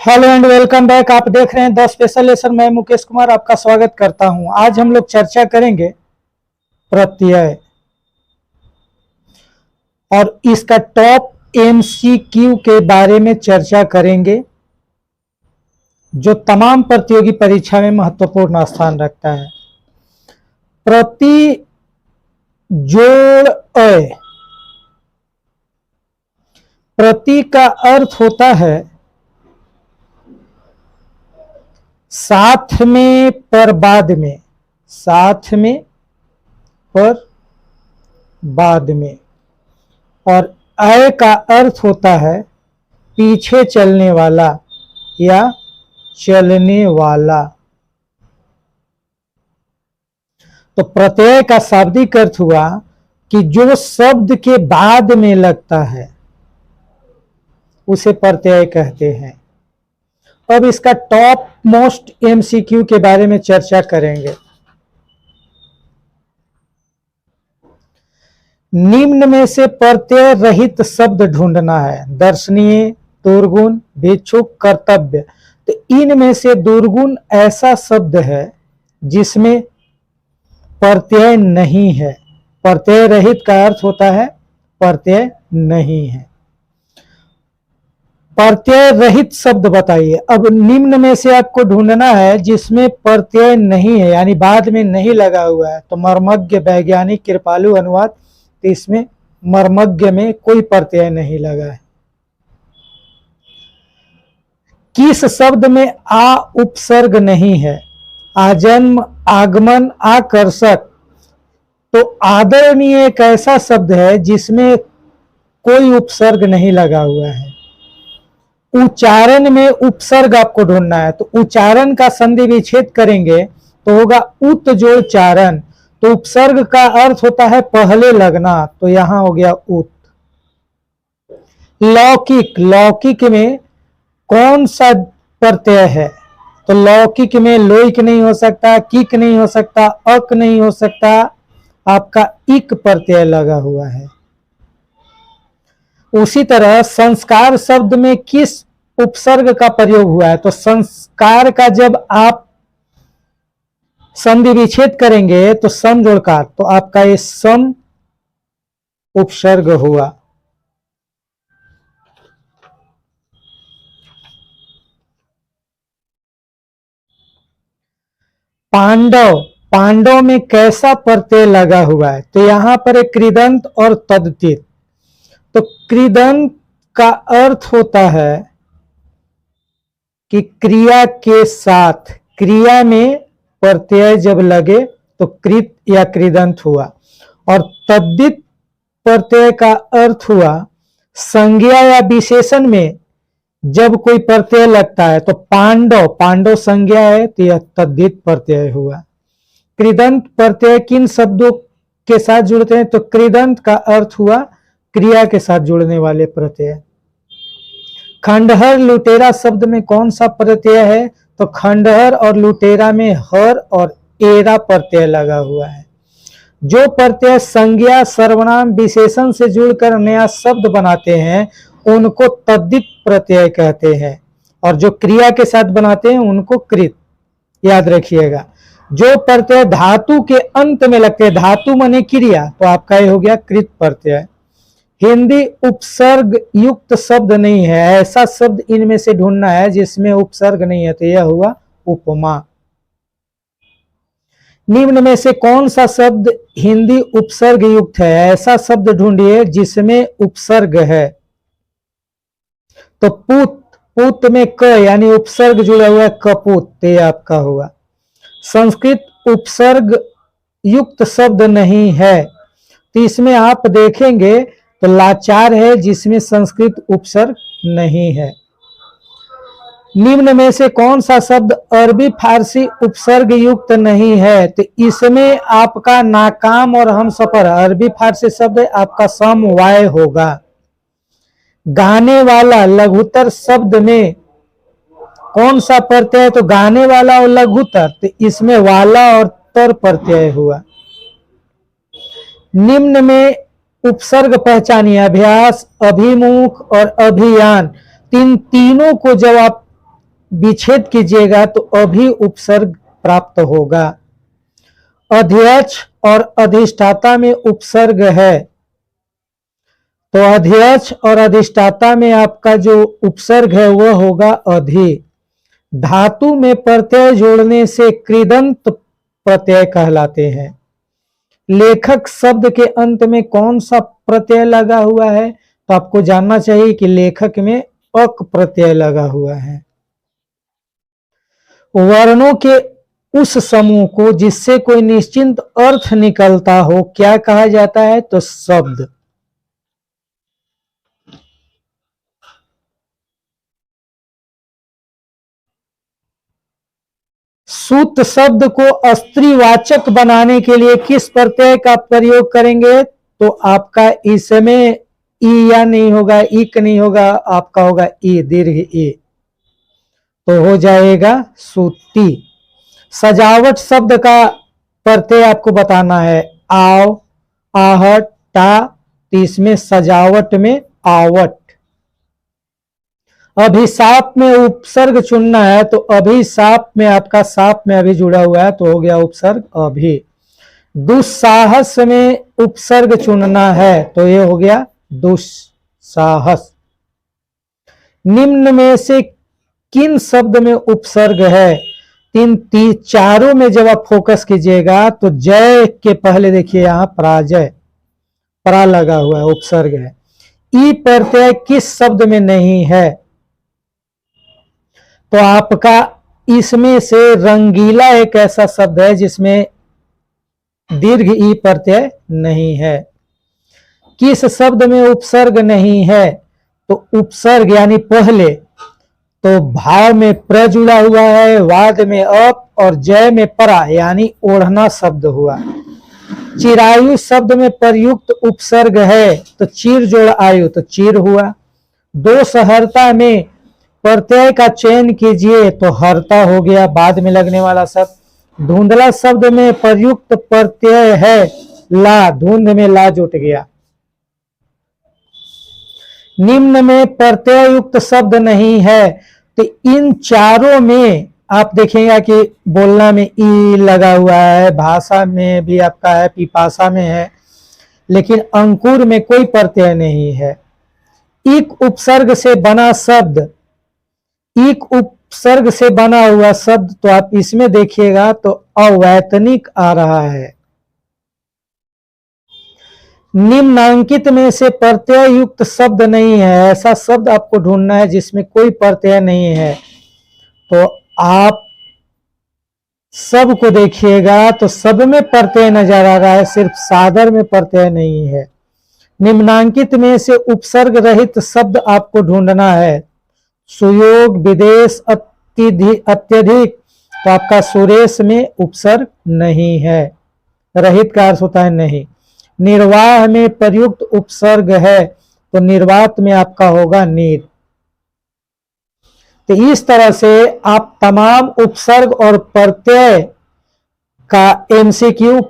Hello and welcome back. आप देख रहे हैं द स्पेशल लेसन। मैं मुकेश कुमार आपका स्वागत करता हूं। आज हम लोग चर्चा करेंगे प्रत्यय और इसका टॉप एमसीक्यू के बारे में चर्चा करेंगे जो तमाम प्रतियोगी परीक्षा में महत्वपूर्ण स्थान रखता है। प्रति जोड़ अय। प्रति का अर्थ होता है साथ में पर बाद में, साथ में पर बाद में। और अय का अर्थ होता है पीछे चलने वाला या चलने वाला। तो प्रत्यय का शाब्दिक अर्थ हुआ कि जो शब्द के बाद में लगता है उसे प्रत्यय कहते हैं। अब इसका टॉप मोस्ट एमसीक्यू के बारे में चर्चा करेंगे। निम्न में से प्रत्यय रहित शब्द ढूंढना है। दर्शनीय, दुर्गुण, भिक्षुक, कर्तव्य। तो इनमें से दुर्गुण ऐसा शब्द है जिसमें प्रत्यय नहीं है। प्रत्यय रहित का अर्थ होता है प्रत्यय नहीं है। प्रत्यय रहित शब्द बताइए। अब निम्न में से आपको ढूंढना है जिसमें प्रत्यय नहीं है, यानी बाद में नहीं लगा हुआ है। तो मर्मज्ञ, वैज्ञानिक, कृपालु, अनुवाद। तो इसमें मर्मज्ञ में कोई प्रत्यय नहीं लगा है। किस शब्द में आ उपसर्ग नहीं है? आजन्म, आगमन, आकर्षक। तो आदरणीय एक ऐसा शब्द है जिसमें कोई उपसर्ग नहीं लगा हुआ है। उच्चारण में उपसर्ग आपको ढूंढना है। तो उच्चारण का संधि विच्छेद करेंगे तो होगा उत जोड़ चारण। तो उपसर्ग का अर्थ होता है पहले लगना। तो यहां हो गया उत। लौकिक, लौकिक में कौन सा प्रत्यय है? तो लौकिक में लोइक नहीं हो सकता, किक नहीं हो सकता, अक नहीं हो सकता, आपका इक प्रत्यय लगा हुआ है। उसी तरह संस्कार शब्द में किस उपसर्ग का प्रयोग हुआ है? तो संस्कार का जब आप संधि विच्छेद करेंगे तो सम जोड़कार, तो आपका ये सम उपसर्ग हुआ। पांडव, पांडव में कैसा प्रत्यय लगा हुआ है? तो यहां पर एक कृदंत और तद्धित। तो कृदंत का अर्थ होता है कि क्रिया के साथ, क्रिया में प्रत्यय जब लगे तो कृत या कृदंत हुआ। और तद्धित प्रत्यय का अर्थ हुआ संज्ञा या विशेषण में जब कोई प्रत्यय लगता है। तो पांडव, पांडव संज्ञा है तो यह तद्धित प्रत्यय हुआ। कृदंत प्रत्यय किन शब्दों के साथ जुड़ते हैं? तो कृदंत का अर्थ हुआ क्रिया के साथ जुड़ने वाले प्रत्यय। खंडहर, लुटेरा शब्द में कौन सा प्रत्यय है? तो खंडहर और लुटेरा में हर और एरा प्रत्यय लगा हुआ है। जो प्रत्यय संज्ञा, सर्वनाम, विशेषण से जुड़कर नया शब्द बनाते हैं उनको तद्धित प्रत्यय कहते हैं। और जो क्रिया के साथ बनाते हैं उनको कृत। याद रखिएगा। जो प्रत्यय धातु के अंत में लगते हैं, धातु माने क्रिया, तो आपका ये हो गया कृत प्रत्यय। हिंदी उपसर्ग युक्त शब्द नहीं है। ऐसा शब्द इनमें से ढूंढना है जिसमें उपसर्ग नहीं है। तो यह हुआ उपमा। निम्न में से कौन सा शब्द हिंदी उपसर्ग युक्त है? ऐसा शब्द ढूंढिए जिसमें उपसर्ग है। तो पुत, पुत में क यानी उपसर्ग जुड़ा हुआ है, कपूत। ते आपका हुआ। संस्कृत उपसर्ग युक्त शब्द नहीं है। तो इसमें आप देखेंगे तो लाचार है जिसमें संस्कृत उपसर्ग नहीं है। निम्न में से कौन सा शब्द अरबी फारसी उपसर्ग युक्त नहीं है? तो इसमें आपका नाकाम और हमसफर अरबी फारसी शब्द है, आपका सम वाय होगा। गाने वाला लघुतर शब्द में कौन सा प्रत्यय? तो गाने वाला और लघुतर, तो इसमें वाला और तर प्रत्यय हुआ। निम्न में उपसर्ग पहचानिए। अभ्यास, अभिमुख और अभियान। तीनों को जब आप विच्छेद कीजिएगा तो अभी उपसर्ग प्राप्त होगा। अध्यक्ष और अधिष्ठाता में उपसर्ग है, तो अध्यक्ष और अधिष्ठाता में आपका जो उपसर्ग है वह होगा अधि। धातु में प्रत्यय जोड़ने से कृदंत प्रत्यय कहलाते हैं। लेखक शब्द के अंत में कौन सा प्रत्यय लगा हुआ है, तो आपको जानना चाहिए कि लेखक में अक प्रत्यय लगा हुआ है। वर्णों के उस समूह को जिससे कोई निश्चित अर्थ निकलता हो क्या कहा जाता है, तो शब्द। सूत शब्द को स्त्रीवाचक बनाने के लिए किस प्रत्यय का प्रयोग करेंगे, तो आपका इसमें ई या नहीं होगा, इक नहीं होगा, आपका होगा ई, दीर्घ ई, तो हो जाएगा सूती। सजावट शब्द का प्रत्यय आपको बताना है, आव, आहट, टा, तो इसमें सजावट में आवट। अभिशाप में उपसर्ग चुनना है, तो अभिशाप में आपका साप में अभी जुड़ा हुआ है तो हो गया उपसर्ग अभी। दुस्साहस में उपसर्ग चुनना है तो ये हो गया दुस्साहस। निम्न में से किन शब्द में उपसर्ग है, चारों में जब आप फोकस कीजिएगा तो जय के पहले देखिए यहां पराजय, परा लगा हुआ है, उपसर्ग है। ई प्रत्यय किस शब्द में नहीं है, तो आपका इसमें से रंगीला एक ऐसा शब्द है जिसमें दीर्घ ई प्रत्यय नहीं है। किस शब्द में उपसर्ग नहीं है, तो उपसर्ग यानी पहले, तो भाव में प्र जुड़ा हुआ है, वाद में अप और जय में परा यानी ओढ़ना शब्द हुआ। चिरायु शब्द में प्रयुक्त उपसर्ग है, तो चिर जोड़ आयु, तो चिर हुआ। दोषहर्ता में प्रत्यय का चयन कीजिए तो हर्ता हो गया, बाद में लगने वाला शब्द। धुंधला शब्द में प्रयुक्त प्रत्यय है ला, धुंध में ला जुट गया। निम्न में प्रत्यय युक्त शब्द नहीं है, तो इन चारों में आप देखेंगे कि बोलना में ई लगा हुआ है, भाषा में भी आपका है, पिपासा में है, लेकिन अंकुर में कोई प्रत्यय नहीं है। इक उपसर्ग से बना शब्द, इक उपसर्ग से बना हुआ शब्द, तो आप इसमें देखिएगा तो अवैतनिक आ रहा है। निम्नांकित में से प्रत्यय युक्त शब्द नहीं है, ऐसा शब्द आपको ढूंढना है जिसमें कोई प्रत्यय नहीं है। तो आप सब को देखिएगा तो सब में प्रत्यय नजर आ रहा है, सिर्फ सादर में प्रत्यय नहीं है। निम्नांकित में से उपसर्ग रहित शब्द आपको ढूंढना है। सुयोग, विदेश, अत्यधिक, तो आपका सुरेश में उपसर्ग नहीं है, रहित का अर्थ होता है नहीं। निर्वाह में प्रयुक्त उपसर्ग है, तो निर्वात में आपका होगा नीर। तो इस तरह से आप तमाम उपसर्ग और प्रत्यय का एमसीक्यू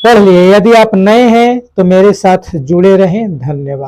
पढ़ लिए। यदि आप नए हैं तो मेरे साथ जुड़े रहें। धन्यवाद।